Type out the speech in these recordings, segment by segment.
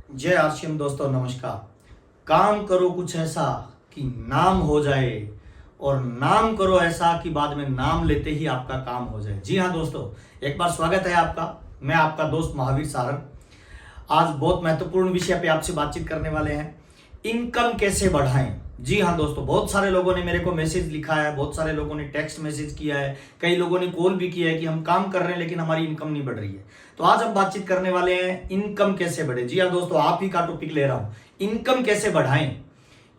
जय आरसीएम दोस्तों, नमस्कार। काम करो कुछ ऐसा कि नाम हो जाए और नाम करो ऐसा कि बाद में नाम लेते ही आपका काम हो जाए। जी हाँ दोस्तों, एक बार स्वागत है आपका। मैं आपका दोस्त महावीर सारंग। आज बहुत महत्वपूर्ण विषय पे आपसे बातचीत करने वाले हैं, इनकम कैसे बढ़ाएं। जी हाँ दोस्तों, बहुत सारे लोगों ने मेरे को मैसेज लिखा है, बहुत सारे लोगों ने टेक्स्ट मैसेज किया है, कई लोगों ने कॉल भी किया है कि हम काम कर रहे हैं लेकिन हमारी इनकम नहीं बढ़ रही है। तो आज हम बातचीत करने वाले हैं इनकम कैसे बढ़े। जी हाँ दोस्तों, आप ही का टॉपिक ले रहा हूं, इनकम कैसे बढ़ाएं,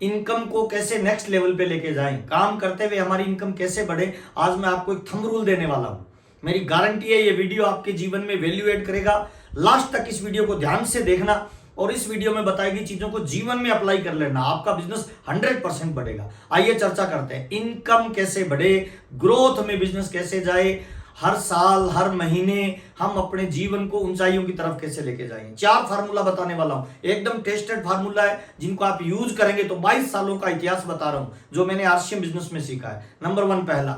इनकम को कैसे नेक्स्ट लेवल पे लेके जाएं, काम करते हुए हमारी इनकम कैसे बढ़े। आज मैं आपको एक थंब रूल देने वाला हूं। मेरी गारंटी है ये वीडियो आपके जीवन में वैल्यू एड करेगा। लास्ट तक इस वीडियो को ध्यान से देखना और इस वीडियो में बताई गई चीजों को जीवन में अप्लाई कर लेना, आपका बिजनेस 100% बढ़ेगा। आइए चर्चा करते हैं, इनकम कैसे बढ़े, ग्रोथ में बिजनेस कैसे जाए, हर साल हर महीने हम अपने जीवन को ऊंचाइयों की तरफ कैसे लेके जाएंगे। 4 फार्मूला बताने वाला हूं, एकदम टेस्टेड फार्मूला है, जिनको आप यूज करेंगे तो 22 सालों का इतिहास बता रहा हूं जो मैंने आरसीएम बिजनेस में सीखा है। नंबर 1, पहला,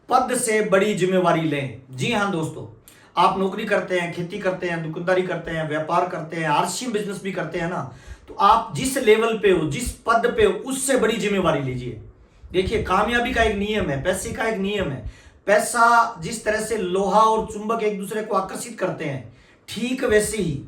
पद से बड़ी जिम्मेवारी लें। जी हाँ दोस्तों, आप नौकरी करते हैं, खेती करते हैं, दुकानदारी करते हैं, व्यापार करते हैं, आरसीएम बिजनेस भी करते हैं ना, तो आप जिस लेवल पे हो, जिस पद पे हो, उससे बड़ी जिम्मेवारी लीजिए। देखिए, कामयाबी का एक नियम है, पैसे का एक नियम है। पैसा जिस तरह से लोहा और चुंबक एक दूसरे को आकर्षित करते हैं, ठीक वैसे ही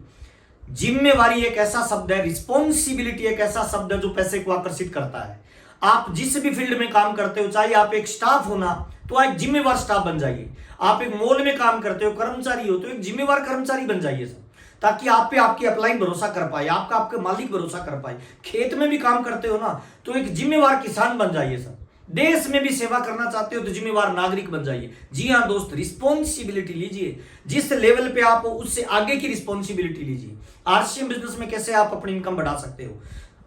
जिम्मेवारी एक ऐसा शब्द है, रिस्पॉन्सिबिलिटी एक ऐसा शब्द है जो पैसे को आकर्षित करता है। आप जिस भी फील्ड में काम करते हो, चाहे आप एक स्टाफ हो ना, तो आप एक जिम्मेवार स्टाफ बन जाइए। आप एक मॉल में काम करते हो, कर्मचारी हो, तो एक जिम्मेवार कर्मचारी बन जाइए सर, ताकि आप पे आपकी अपलाइन भरोसा कर पाए, आपका आपके मालिक भरोसा कर पाए। खेत में भी काम करते हो ना, तो एक जिम्मेवार किसान बन जाइए सर। देश में भी सेवा करना चाहते हो तो जिम्मेवार नागरिक बन जाइए। जी हाँ दोस्त, रिस्पॉन्सिबिलिटी लीजिए, जिस लेवल पे आप हो उससे आगे की रिस्पॉन्सिबिलिटी लीजिए। आरसीएम बिजनेस में कैसे आप अपनी इनकम बढ़ा सकते हो।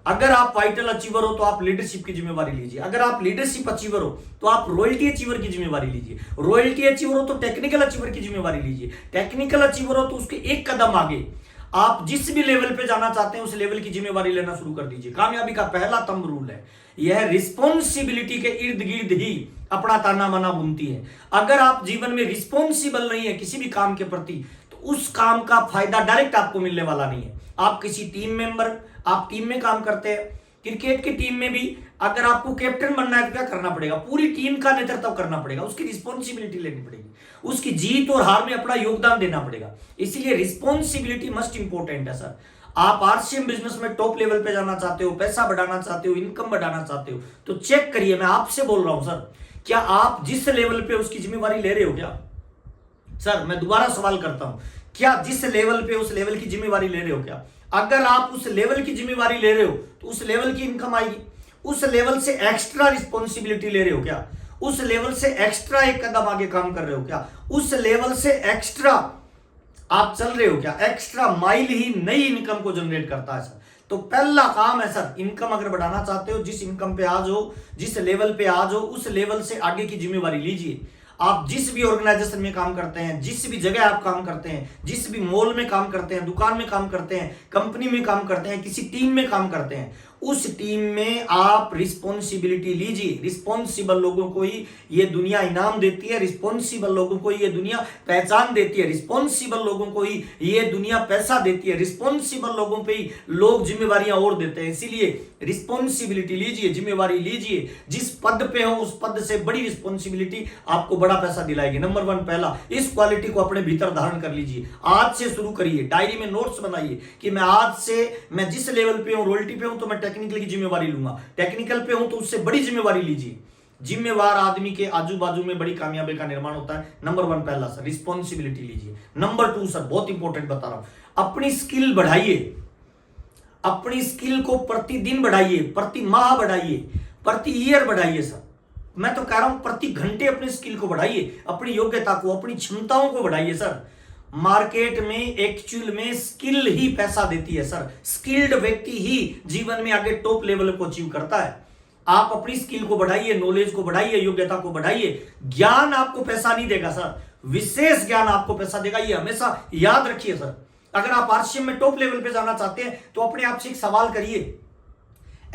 अगर आप वाइटल अचीवर हो तो आप लीडरशिप की जिम्मेवारी लीजिए। अगर आप लीडरशिप अचीवर हो तो आप रॉयल्टी अचीवर की जिम्मेवारी लीजिए। रॉयल्टी अचीवर हो तो टेक्निकल अचीवर की जिम्मेवारी लीजिए। टेक्निकल अचीवर हो तो उसके एक कदम आगे आप जिस भी लेवल पे जाना चाहते हैं उस लेवल की जिम्मेवारी लेना शुरू कर दीजिए। कामयाबी का पहला थंब रूल है, यह रिस्पॉन्सिबिलिटी के इर्द गिर्द ही अपना ताना माना बुनती है। अगर आप जीवन में रिस्पॉन्सिबल नहीं है किसी भी काम के प्रति, तो उस काम का फायदा डायरेक्ट आपको मिलने वाला नहीं है। आप किसी टीम मेंबर, आप टीम में काम करते हैं, क्रिकेट की टीम में भी अगर आपको कैप्टन बनना है तो क्या करना पड़ेगा, पूरी टीम का नेतृत्व करना पड़ेगा, उसकी रिस्पॉन्सिबिलिटी लेनी पड़ेगी, उसकी जीत और हार में अपना योगदान देना पड़ेगा। इसलिए रिस्पॉन्सिबिलिटी मस्ट इंपॉर्टेंट है सर। आप आरसीएम बिजनेस में टॉप लेवल पे जाना चाहते हो, पैसा बढ़ाना चाहते हो, इनकम बढ़ाना चाहते हो, तो चेक करिए। मैं आपसे बोल रहा हूं सर, क्या आप जिस लेवल पे उसकी जिम्मेवारी ले रहे हो क्या। सर मैं दोबारा सवाल करता हूं, क्या जिस लेवल पे उस लेवल की जिम्मेवारी ले रहे हो क्या। अगर आप उस लेवल की जिम्मेवारी ले रहे हो तो उस लेवल की इनकम आएगी। उस लेवल से एक्स्ट्रा रिस्पॉन्सिबिलिटी ले रहे हो क्या, उस लेवल से एक्स्ट्रा एक कदम आगे काम कर रहे हो क्या, उस लेवल से एक्स्ट्रा आप चल रहे हो क्या। एक्स्ट्रा माइल ही नई इनकम को जनरेट करता है सर। तो पहला काम है सर, इनकम अगर बढ़ाना चाहते हो, जिस इनकम पे आज हो, जिस लेवल पे आज हो, उस लेवल से आगे की जिम्मेवारी लीजिए। आप जिस भी ऑर्गेनाइजेशन में काम करते हैं, जिस भी जगह आप काम करते हैं, जिस भी मॉल में काम करते हैं, दुकान में काम करते हैं, कंपनी में काम करते हैं, किसी टीम में काम करते हैं, उस टीम में आप रिस्पॉन्सिबिलिटी लीजिए। रिस्पॉन्सिबल लोगों को ही ये दुनिया इनाम देती है, रिस्पॉन्सिबल लोगों को ये दुनिया पहचान देती है, रिस्पॉन्सिबल लोगों को ही ये दुनिया पैसा देती है, रिस्पॉन्सिबल लोगों पे ही लोग जिम्मेवारियां और देते हैं। इसीलिए रिस्पॉन्सिबिलिटी लीजिए, जिम्मेवारी लीजिए। जिस पद पे हो उस पद से बड़ी रिस्पॉन्सिबिलिटी आपको बड़ा पैसा दिलाएगी। नंबर 1, पहला, इस क्वालिटी को अपने भीतर धारण कर लीजिए। आज से शुरू करिए, डायरी में नोट्स बनाइए कि मैं आज से, मैं जिस लेवल पे हूं, रॉयल्टी पे हूं, तो मैं टेक्निकल की जिम्मेवारी लूंगा, टेक्निकल पे हूं तो उससे बड़ी जिम्मेवारी लीजिए। जिम्मेवार आदमी के आजू बाजू में बड़ी कामयाबी का निर्माण होता है। नंबर 1, पहला सर, रिस्पॉन्सिबिलिटी लीजिए। नंबर 2 सर, बहुत इंपॉर्टेंट बता रहा हूं, अपनी स्किल बढ़ाइए। अपनी स्किल को प्रतिदिन बढ़ाइए, प्रति माह बढ़ाइए, प्रति ईयर बढ़ाइए सर। मैं तो कह रहा हूं प्रति घंटे अपनी स्किल को बढ़ाइए, अपनी योग्यता को, अपनी क्षमताओं को बढ़ाइए सर। मार्केट में एक्चुअल में स्किल ही पैसा देती है सर। स्किल्ड व्यक्ति ही जीवन में आगे टॉप लेवल को अचीव करता है। आप अपनी स्किल को बढ़ाइए, नॉलेज को बढ़ाइए, योग्यता को बढ़ाइए। ज्ञान आपको पैसा नहीं देगा सर, विशेष ज्ञान आपको पैसा देगा, ये हमेशा याद रखिए सर। अगर आप आरसीएम में टॉप लेवल पे जाना चाहते हैं तो अपने आप से एक सवाल करिए,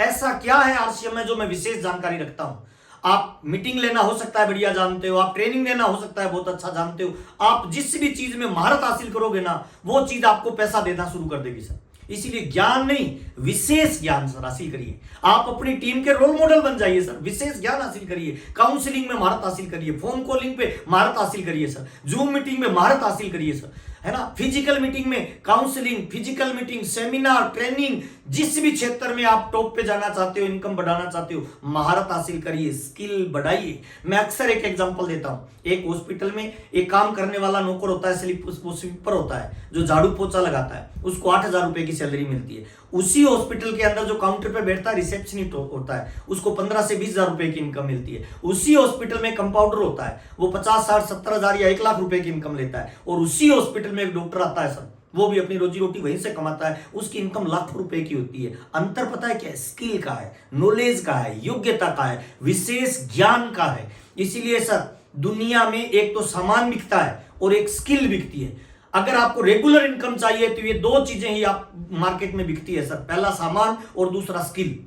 ऐसा क्या है आरसीएम में जो मैं विशेष जानकारी रखता हूं। आप मीटिंग लेना हो सकता है बढ़िया जानते हो, आप ट्रेनिंग लेना हो सकता है बहुत अच्छा जानते हो, आप जिस भी चीज में महारत हासिल करोगे ना वो चीज आपको पैसा देना शुरू कर देगी सर। इसीलिए ज्ञान नहीं, विशेष ज्ञान सर हासिल करिए। आप अपनी टीम के रोल मॉडल बन जाइए सर, विशेष ज्ञान हासिल करिए। काउंसलिंग में महारत हासिल करिए, फोन कॉलिंग पे महारत हासिल करिए सर, जूम मीटिंग में महारत हासिल करिए सर, है ना। फिजिकल मीटिंग में counselling, physical meeting, seminar, training, जिस भी क्षेत्र में आप टॉप पे जाना चाहते हो, इनकम बढ़ाना चाहते हो, महारत हासिल करिए, स्किल बढ़ाइए। मैं अक्सर एक एग्जांपल देता हूं। एक हॉस्पिटल में एक काम करने वाला नौकर होता है, स्वीपर होता है, जो झाड़ू पोछा लगाता है, उसको 8,000 रुपए की सैलरी मिलती है। उसी हॉस्पिटल के अंदर जो काउंटर पे बैठता है, रिसेप्शनिस्ट होता है, उसको 15 से 20,000 रुपए की इनकम मिलती है। उसी हॉस्पिटल में कंपाउंडर होता है, वो 50, 60, 70,000 या 1,00,000 रुपए की इनकम लेता है। और उसी हॉस्पिटल में एक डॉक्टर आता है सर, वो भी अपनी रोजी रोटी वहीं से कमाता है, उसकी इनकम लाखों रुपए की होती है। अंतर पता है क्या है? स्किल का है, नॉलेज का है, योग्यता का है, विशेष ज्ञान का है। इसीलिए सर दुनिया में एक तो सामान बिकता है और एक स्किल बिकती है। अगर आपको रेगुलर इनकम चाहिए तो ये दो चीजें ही आप मार्केट में बिकती है सर, पहला सामान और दूसरा स्किल।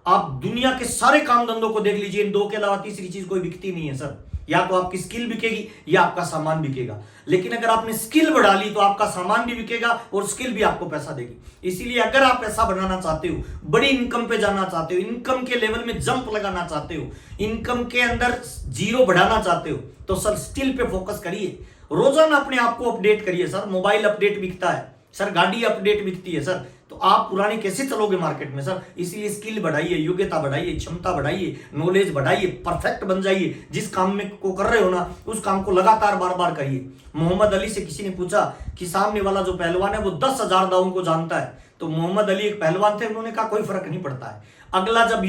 आप दुनिया के सारे काम धंधों को देख लीजिए, इन दो के अलावा तीसरी चीज कोई बिकती नहीं है सर। या तो आपकी स्किल बिकेगी या आपका सामान बिकेगा। लेकिन अगर आपने स्किल बढ़ा ली तो आपका सामान भी बिकेगा और स्किल भी आपको पैसा देगी। इसीलिए अगर आप पैसा बढ़ाना चाहते हो, बड़ी इनकम पे जाना चाहते हो, इनकम के लेवल में जंप लगाना चाहते हो, इनकम के अंदर जीरो बढ़ाना चाहते हो, तो सर स्किल पे फोकस करिए। रोजाना अपने आप को अपडेट करिए सर। मोबाइल अपडेट बिकता है सर, गाड़ी अपडेट बिकती है सर, तो आप पुरानी कैसे चलोगे मार्केट में सर? इसलिए स्किल बढ़ाइए, योग्यता बढ़ाइए, क्षमता बढ़ाइए, नॉलेज बढ़ाइए, परफेक्ट बन जाइए। जिस काम में को कर रहे हो ना, उस काम को लगातार बार बार करिए। मोहम्मद अली से किसी ने पूछा कि सामने वाला जो पहलवान है वो 10,000 दावों को जानता है, तो मोहम्मद अली एक पहलवान थे, उन्होंने कहा कोई फर्क नहीं पड़ता है। अगला जब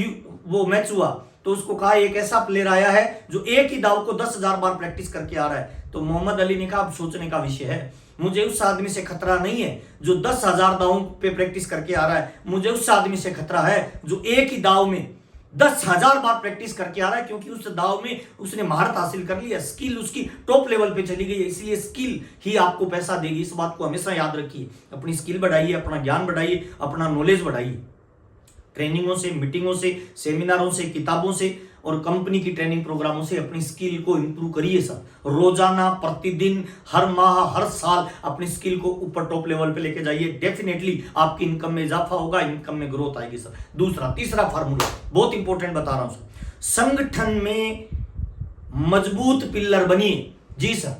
वो मैच हुआ तो उसको कहा एक ऐसा प्लेयर आया है जो एक ही दाव को 10,000 बार प्रैक्टिस करके आ रहा है, तो मोहम्मद अली ने कहा अब सोचने का विषय है, मुझे उस आदमी से खतरा नहीं है जो 10,000 दावों पे प्रैक्टिस करके आ रहा है, मुझे उस आदमी से खतरा है जो एक ही दाव में 10,000 बार प्रैक्टिस करके आ रहा है, क्योंकि उस दाव में उसने महारत हासिल कर लिया, स्किल उसकी टॉप लेवल पे चली गई है। इसलिए स्किल ही आपको पैसा देगी, इस बात को हमेशा याद रखिए। अपनी स्किल बढ़ाइए, अपना ज्ञान बढ़ाइए, अपना नॉलेज बढ़ाइए। ट्रेनिंगों से, मीटिंगों से, सेमिनारों से, किताबों से और कंपनी की ट्रेनिंग प्रोग्रामों से अपनी स्किल को इंप्रूव करिए सर। रोजाना, प्रतिदिन, हर माह, हर साल अपनी स्किल को ऊपर टॉप लेवल पे लेके जाइए। डेफिनेटली आपकी इनकम में इजाफा होगा, इनकम में ग्रोथ आएगी सर। तीसरा फार्मूला बहुत इंपॉर्टेंट बता रहा हूं सर। संगठन में मजबूत पिल्लर बनिए। जी सर,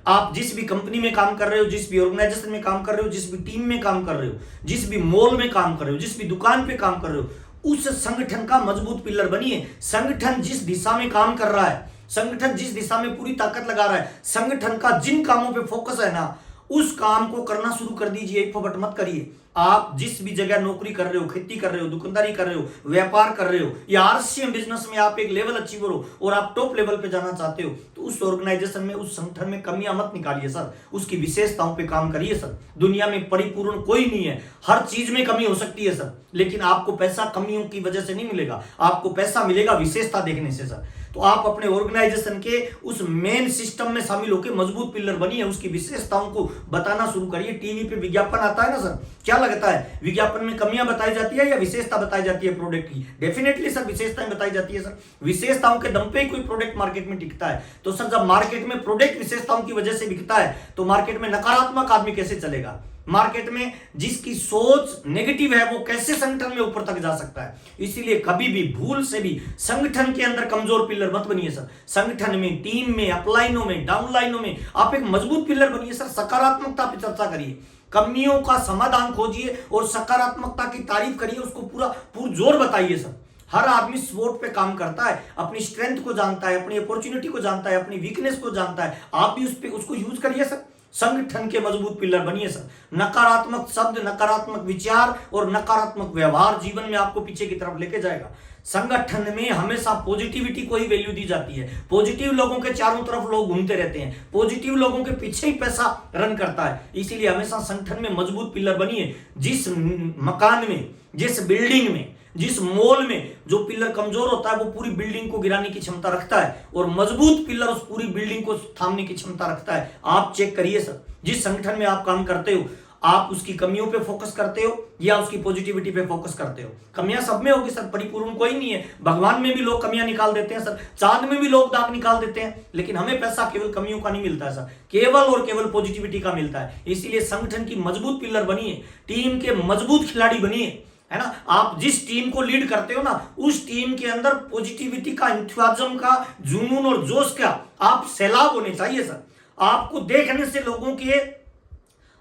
आप जिस भी कंपनी में काम कर रहे हो, जिस भी ऑर्गेनाइजेशन में काम कर रहे हो, जिस भी टीम में काम कर रहे हो, जिस भी मॉल में काम कर रहे हो, जिस भी दुकान पे काम कर रहे हो, उस संगठन का मजबूत पिलर बनिए। संगठन जिस दिशा में काम कर रहा है, संगठन जिस दिशा में पूरी ताकत लगा रहा है, संगठन का जिन कामों पे फोकस है ना, उस काम को करना शुरू कर दीजिए, फबट मत करिए। आप जिस भी जगह नौकरी कर रहे हो, खेती कर रहे हो, दुकानदारी कर रहे हो, व्यापार कर रहे हो, या आरसीएम बिजनेस में आप एक लेवल अचीवर हो और आप टॉप लेवल पे जाना चाहते हो, तो उस ऑर्गेनाइजेशन में, उस संगठन में कमियां मत निकालिए सर, उसकी विशेषताओं पे काम करिए सर। दुनिया में परिपूर्ण कोई नहीं है, हर चीज में कमी हो सकती है सर, लेकिन आपको पैसा कमियों की वजह से नहीं मिलेगा, आपको पैसा मिलेगा विशेषता देखने से सर। तो आप अपने ऑर्गेनाइजेशन के उस मेन सिस्टम में शामिल होकर मजबूत पिलर बनिए, उसकी विशेषताओं को बताना शुरू करिए। टीवी पे विज्ञापन आता है ना सर, क्या लगता है विज्ञापन में कमियां बताई जाती है या विशेषता बताई जाती है प्रोडक्ट की? डेफिनेटली सर विशेषताएं बताई जाती है सर। विशेषताओं के दम पे ही कोई प्रोडक्ट मार्केट में टिकता है। तो सर जब मार्केट में प्रोडक्ट विशेषताओं की वजह से बिकता है, तो मार्केट में नकारात्मक आदमी कैसे चलेगा? मार्केट में जिसकी सोच नेगेटिव है वो कैसे संगठन में ऊपर तक जा सकता है? इसीलिए कभी भी भूल से भी संगठन के अंदर कमजोर पिलर मत बनिए सर। संगठन में, टीम में, अपलाइनों में, डाउनलाइनों में आप एक मजबूत पिलर बनिए सर। सकारात्मकता पे चर्चा करिए, कमियों का समाधान खोजिए और सकारात्मकता की तारीफ करिए, उसको पूरा पुरजोर बताइए सर। हर आदमी स्पोर्ट पे काम करता है, अपनी स्ट्रेंथ को जानता है, अपनी अपॉर्चुनिटी को जानता है, अपनी वीकनेस को जानता है। आप भी उसको यूज करिए सर। संगठन के मजबूत पिलर बनिए सर। नकारात्मक शब्द, नकारात्मक विचार और नकारात्मक व्यवहार जीवन में आपको पीछे की तरफ लेके जाएगा। संगठन में हमेशा पॉजिटिविटी को ही वैल्यू दी जाती है। पॉजिटिव लोगों के चारों तरफ लोग घूमते रहते हैं, पॉजिटिव लोगों के पीछे ही पैसा रन करता है। इसीलिए हमेशा संगठन में मजबूत पिलर बनिए। जिस मकान में, जिस बिल्डिंग में, जिस मॉल में जो पिलर कमजोर होता है वो पूरी बिल्डिंग को गिराने की क्षमता रखता है, और मजबूत पिलर उस पूरी बिल्डिंग को थामने की क्षमता रखता है। आप चेक करिए सर, जिस संगठन में आप काम करते हो आप उसकी कमियों पे फोकस करते हो या उसकी पॉजिटिविटी पे फोकस करते हो? कमियां सब में होगी सर, परिपूर्ण कोई नहीं है। भगवान में भी लोग कमियां निकाल देते हैं सर, चांद में भी लोग दाग निकाल देते हैं, लेकिन हमें पैसा केवल कमियों का नहीं मिलता है सर, केवल और केवल पॉजिटिविटी का मिलता है। इसीलिए संगठन की मजबूत पिलर बनिए, टीम के मजबूत खिलाड़ी बनिए, है ना। आप जिस टीम को लीड करते हो ना, उस टीम के अंदर पॉजिटिविटी का, इंथुसियाज्म का, जुनून और जोश का आप सैलाब होने चाहिए सर। आपको देखने से लोगों के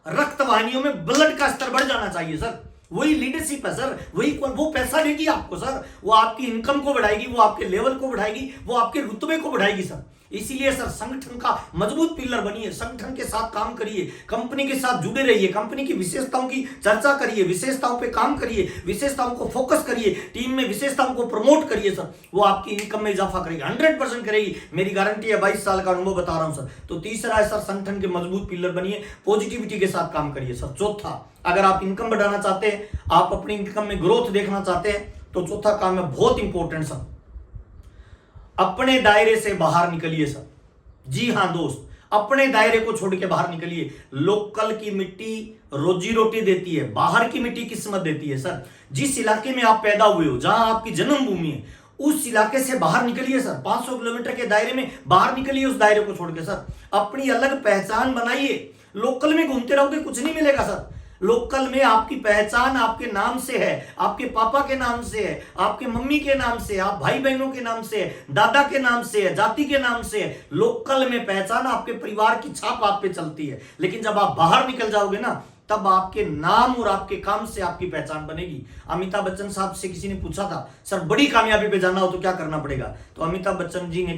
रक्त वाहिनियों में ब्लड का स्तर बढ़ जाना चाहिए सर। वही लीडरशिप है सर, वही वो पैसा देगी आपको सर, वो आपकी इनकम को बढ़ाएगी, वो आपके लेवल को बढ़ाएगी, वो आपके रुतबे को बढ़ाएगी सर। इसीलिए सर संगठन का मजबूत पिलर बनिए, संगठन के साथ काम करिए, कंपनी के साथ जुड़े रहिए, कंपनी की विशेषताओं की चर्चा करिए, विशेषताओं पे काम करिए, विशेषताओं को फोकस करिए, टीम में विशेषताओं को प्रमोट करिए सर। वो आपकी इनकम में इजाफा करेगी, 100% करेगी, मेरी गारंटी है, 22 साल का अनुभव बता रहा हूं सर। तो तीसरा है सर, संगठन के मजबूत पिलर बनिए, पॉजिटिविटी के साथ काम करिए सर। चौथा, अगर आप इनकम बढ़ाना चाहते हैं, आप अपनी इनकम में ग्रोथ देखना चाहते हैं, तो चौथा काम है बहुत इंपॉर्टेंट सर, अपने दायरे से बाहर निकलिए सर। जी हां दोस्त, अपने दायरे को छोड़ के बाहर निकलिए। लोकल की मिट्टी रोजी रोटी देती है, बाहर की मिट्टी किस्मत देती है सर। जिस इलाके में आप पैदा हुए हो, जहां आपकी जन्मभूमि है, उस इलाके से बाहर निकलिए सर। 500 किलोमीटर के दायरे में बाहर निकलिए, उस दायरे को छोड़ के सर। अपनी अलग पहचान बनाइए। लोकल में घूमते रहोगे कुछ नहीं मिलेगा सर। लोकल में आपकी पहचान आपके नाम से है, आपके पापा के नाम से है, आपके मम्मी के नाम से, आप भाई बहनों के नाम से है, दादा के नाम से है, जाति के नाम से है। लोकल में पहचान, आपके परिवार की छाप आप पे चलती है। लेकिन जब आप बाहर निकल जाओगे ना, तब आपके नाम और आपके काम से आपकी पहचान बनेगी। अमिताभ बच्चन साहब से किसी ने पूछा था, सर बड़ी कामयाबी पे जाना हो तो क्या करना पड़ेगा? तो अमिताभ बच्चन जी ने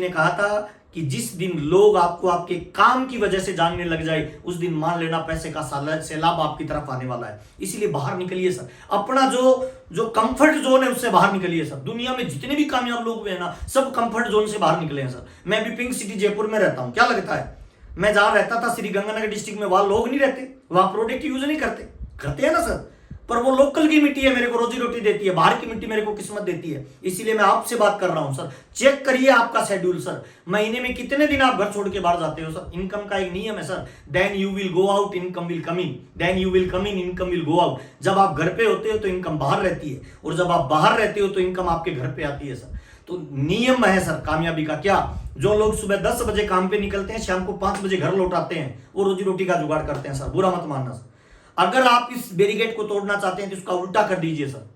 कहा था कि जिस दिन लोग आपको आपके काम की वजह से जानने लग जाए, उस दिन मान लेना पैसे का सैलाब आपकी तरफ आने वाला है। इसीलिए बाहर निकलिए सर, अपना जो कंफर्ट जोन है उससे बाहर निकलिए सर। दुनिया में जितने भी कामयाब लोग हुए हैं ना, सब कंफर्ट जोन से बाहर निकले हैं सर। मैं भी पिंक सिटी जयपुर में रहता हूं, क्या लगता है? मैं जहां रहता था श्री गंगानगर डिस्ट्रिक्ट में, वहां लोग नहीं रहते, वहां प्रोडक्ट यूज नहीं करते हैं ना सर, पर वो लोकल की मिट्टी है, मेरे को रोजी रोटी देती है। बाहर की मिट्टी मेरे को किस्मत देती है। इसीलिए मैं आपसे बात कर रहा हूं सर, चेक करिए आपका शेड्यूल सर। महीने में कितने दिन आप घर छोड़ के बाहर जाते हो सर? इनकम का एक नियम है sir, then you will go out, income will come in, then you will come in, income will go out. जब आप घर पे होते हो तो इनकम बाहर रहती है, और जब आप बाहर रहते हो तो इनकम आपके घर पे आती है सर। तो नियम है सर कामयाबी का। क्या? जो लोग सुबह 10 बजे काम पे निकलते हैं, शाम को 5 बजे घर लौट आते हैं, वो रोजी रोटी का जुगाड़ करते हैं सर। बुरा मत मानना सर। अगर आप इस बैरिकेड को तोड़ना चाहते हैं तो उसका उल्टा कर दीजिए सर।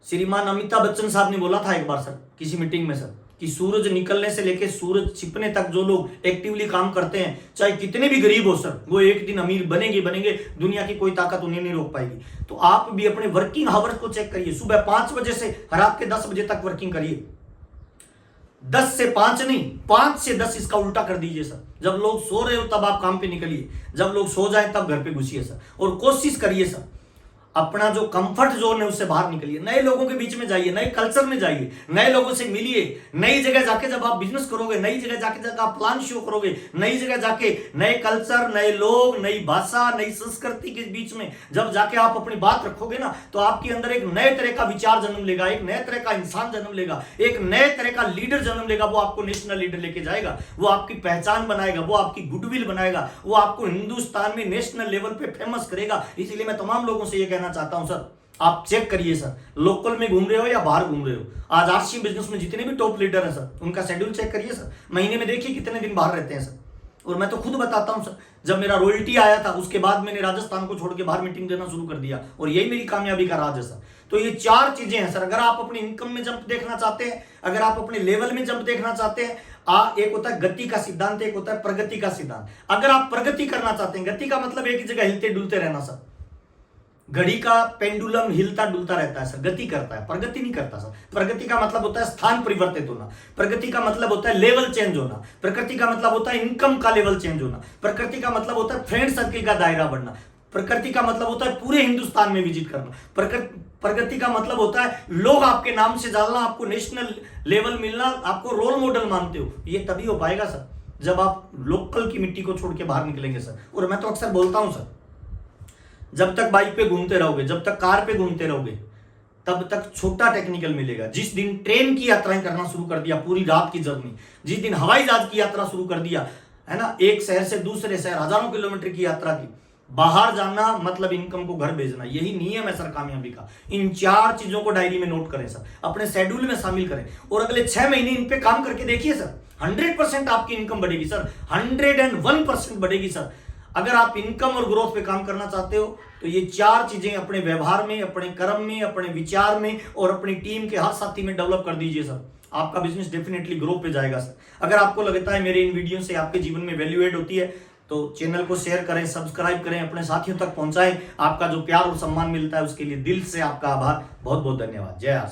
श्रीमान अमिताभ बच्चन साहब ने बोला था एक बार सर किसी मीटिंग में सर, कि सूरज निकलने से लेकर सूरज छिपने तक जो लोग एक्टिवली काम करते हैं, चाहे कितने भी गरीब हो सर, वो एक दिन अमीर बनेंगे। दुनिया की कोई ताकत उन्हें नहीं रोक पाएगी। तो आप भी अपने वर्किंग आवर्स को चेक करिए। सुबह 5 बजे से रात के 10 बजे तक वर्किंग करिए। 10 से 5 नहीं, 5 से 10 इसका उल्टा कर दीजिए सर। जब लोग सो रहे हो तब आप काम पे निकलिए, जब लोग सो जाए तब घर पे घुसिए सर। और कोशिश करिए सर, अपना जो कंफर्ट जोन है उससे बाहर निकलिए, नए लोगों के बीच में जाइए, नए कल्चर में जाइए, नए लोगों से मिलिए। नई जगह जाके जब आप बिजनेस करोगे, नई जगह जाके जब आप प्लान शो करोगे, नई जगह जाके नए कल्चर, नए लोग, नई भाषा, नई संस्कृति के बीच में जब जाके आप अपनी बात रखोगे ना, तो आपके अंदर एक नए तरह का विचार जन्म लेगा, एक नए तरह का इंसान जन्म लेगा, एक नए तरह का लीडर जन्म लेगा। वो आपको नेशनल लीडर लेके जाएगा, वो आपकी पहचान बनाएगा, वो आपकी गुडविल बनाएगा, वो आपको हिंदुस्तान में नेशनल लेवल पे फेमस करेगा। इसीलिए मैं तमाम लोगों से ये कहना चाहता हूं सर, आप चेक करिए सर, लोकल में घूम रहे हो या बाहर घूम रहे हो। आज आरसी बिजनेस में जितने भी टॉप लीडर हैं सर, उनका शेड्यूल चेक करिए सर। महीने में देखिए कितने दिन बाहर रहते हैं सर। और मैं तो खुद बताता हूं सर, जब मेरा रॉयल्टी आया था उसके बाद मैंने राजस्थान को छोड़ के बाहर मीटिंग देना शुरू कर दिया, और यही मेरी कामयाबी का राज है सर। तो ये 4 चीजें हैं सर। अगर आप अपनी इनकम में जंप देखना चाहते हैं, अगर आप अपने लेवल में जंप देखना चाहते हैं, एक होता है गति का सिद्धांत, एक होता है प्रगति का सिद्धांत। अगर आप प्रगति करना चाहते हैं, गति का मतलब एक ही जगह हिलते डुलते रहना सर। घड़ी का पेंडुलम हिलता डुलता रहता है सर, गति करता है, प्रगति नहीं करता सर। प्रगति का मतलब होता है स्थान परिवर्तित होना, प्रगति का मतलब होता है लेवल चेंज होना, प्रगति का मतलब होता है इनकम का लेवल चेंज होना, प्रगति का मतलब होता है फ्रेंड सर्किल का दायरा बढ़ना, प्रगति का मतलब होता है पूरे हिंदुस्तान में विजिट करना, प्रगति का मतलब होता है लोग आपके नाम से जानना, आपको नेशनल लेवल मिलना, आपको रोल मॉडल मानते हो। ये तभी हो पाएगा सर जब आप लोकल की मिट्टी को छोड़ के बाहर निकलेंगे सर। और मैं तो अक्सर बोलता हूं सर, जब तक बाइक पे घूमते रहोगे, जब तक कार पे घूमते रहोगे, तब तक छोटा टेक्निकल मिलेगा। जिस दिन ट्रेन की यात्राएं करना शुरू कर दिया, पूरी रात की जर्नी, जिस दिन हवाई जहाज की यात्रा शुरू कर दिया, है ना, एक शहर से दूसरे शहर हजारों किलोमीटर की यात्रा की, बाहर जाना मतलब इनकम को घर भेजना, यही नियम है सर कामयाबी का। इन 4 चीजों को डायरी में नोट करें सर, अपने शेड्यूल में शामिल करें और अगले 6 महीने इन पे काम करके देखिए सर, 100% आपकी इनकम बढ़ेगी सर, 101% बढ़ेगी सर। अगर आप इनकम और ग्रोथ पे काम करना चाहते हो तो ये 4 चीजें अपने व्यवहार में, अपने कर्म में, अपने विचार में और अपनी टीम के हर साथी में डेवलप कर दीजिए सर, आपका बिजनेस डेफिनेटली ग्रो पे जाएगा सर। अगर आपको लगता है मेरे इन वीडियो से आपके जीवन में वैल्यू एड होती है तो चैनल को शेयर करें, सब्सक्राइब करें, अपने साथियों तक पहुंचाएं। आपका जो प्यार और सम्मान मिलता है उसके लिए दिल से आपका आभार, बहुत बहुत धन्यवाद। जय आर।